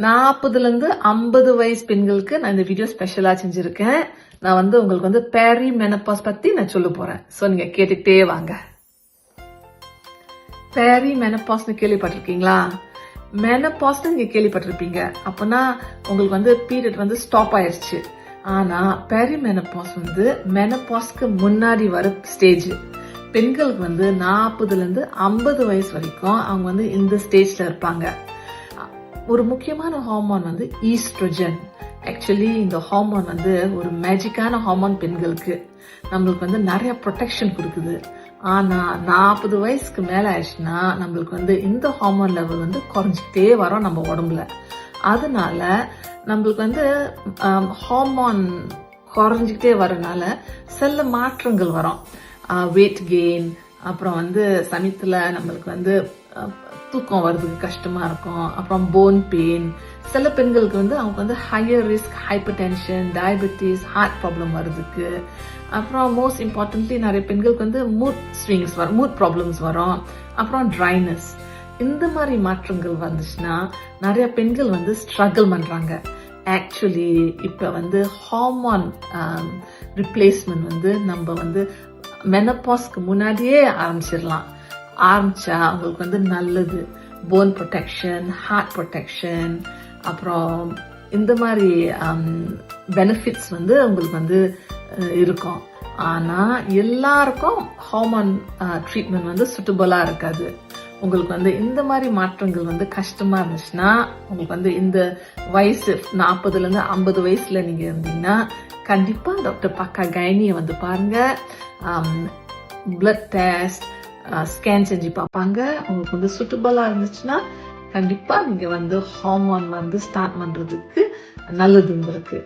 40லேருந்து 50 வயசு பெண்களுக்கு நான் இந்த வீடியோ ஸ்பெஷலா செஞ்சிருக்கேன். நான் உங்களுக்கு பேரி மெனப்பாஸ் பத்தி நான் சொல்ல போறேன். சோ நீங்க கேட்டுட்டே வாங்க. பேரி மெனப்பாஸ்னு கேள்விப்பட்டிருக்கீங்களா? மெனப்பாஸ்னு நீங்க கேள்விப்பட்டிருப்பீங்க. அப்பனா உங்களுக்கு பீரியட் ஸ்டாப் ஆயிருச்சு. ஆனா பேரி மெனப்பாஸ் மெனப்பாஸ்க்கு முன்னாடி வர ஸ்டேஜ். பெண்களுக்கு 40லேருந்து 50 வயசு வரைக்கும் அவங்க இந்த ஸ்டேஜ்ல இருப்பாங்க. ஒரு முக்கியமான ஹார்மோன் ஈஸ்ட்ரோஜன். ஆக்சுவலி இந்த ஹார்மோன் ஒரு மேஜிக்கான ஹார்மோன். பெண்களுக்கு நம்மளுக்கு நிறைய ப்ரொடெக்ஷன் கொடுக்குது. ஆனா 40 வயசுக்கு மேல ஆயிடுச்சுன்னா நம்மளுக்கு இந்த ஹார்மோன் லெவல் குறைஞ்சிட்டே வரும் நம்ம உடம்புல. அதனால நம்மளுக்கு ஹார்மோன் குறைஞ்சிக்கிட்டே வரனால சில மாற்றங்கள் வரும். வெயிட் கெயின், அப்புறம் சமயத்துல நம்மளுக்கு தூக்கம் வர்றதுக்கு கஷ்டமா இருக்கும். அப்புறம் போன் பெயின். சில பெண்களுக்கு அவங்க higher risk hypertension, diabetes, heart problem வர்றதுக்கு. அப்புறம் மோஸ்ட் இம்பார்ட்டன்ட்லி நிறைய பெண்களுக்கு மூட் ஸ்விங்ஸ் வரும், மூட் ப்ராப்ளம்ஸ் வரும். அப்புறம் ட்ரைனஸ். இந்த மாதிரி மாற்றங்கள் வந்துச்சுன்னா நிறைய பெண்கள் ஸ்ட்ரகிள் பண்றாங்க. ஆக்சுவலி இப்ப ஹார்மோன் ரிப்ளேஸ்மெண்ட் நம்ம மெனப்பாஸ்க்கு முன்னாடியே ஆரம்பிச்சா அவங்களுக்கு நல்லது. போன் ப்ரொடெக்ஷன், ஹார்ட் ப்ரொடெக்ஷன், அப்புறம் இந்த மாதிரி பெனிஃபிட்ஸ் உங்களுக்கு இருக்கும். ஆனா எல்லாருக்கும் ஹார்மோன் ட்ரீட்மெண்ட் சூட்டபிளா இருக்காது. உங்களுக்கு இந்த மாதிரி மாற்றங்கள் கஷ்டமா இருந்துச்சுன்னா உங்களுக்கு இந்த வயசு 40லேருந்து 50 வயசுல நீங்க இருந்தீங்கன்னா கண்டிப்பா டாக்டர் பக்கா கைனிய பாருங்க. பிளட் டெஸ்ட், ஸ்கேன் செஞ்சு பார்ப்பாங்க. உங்களுக்கு சூட்டபிளா இருந்துச்சுன்னா கண்டிப்பா நீங்க ஹார்மோன் ஸ்டார்ட் பண்றதுக்கு நல்லது உங்களுக்கு.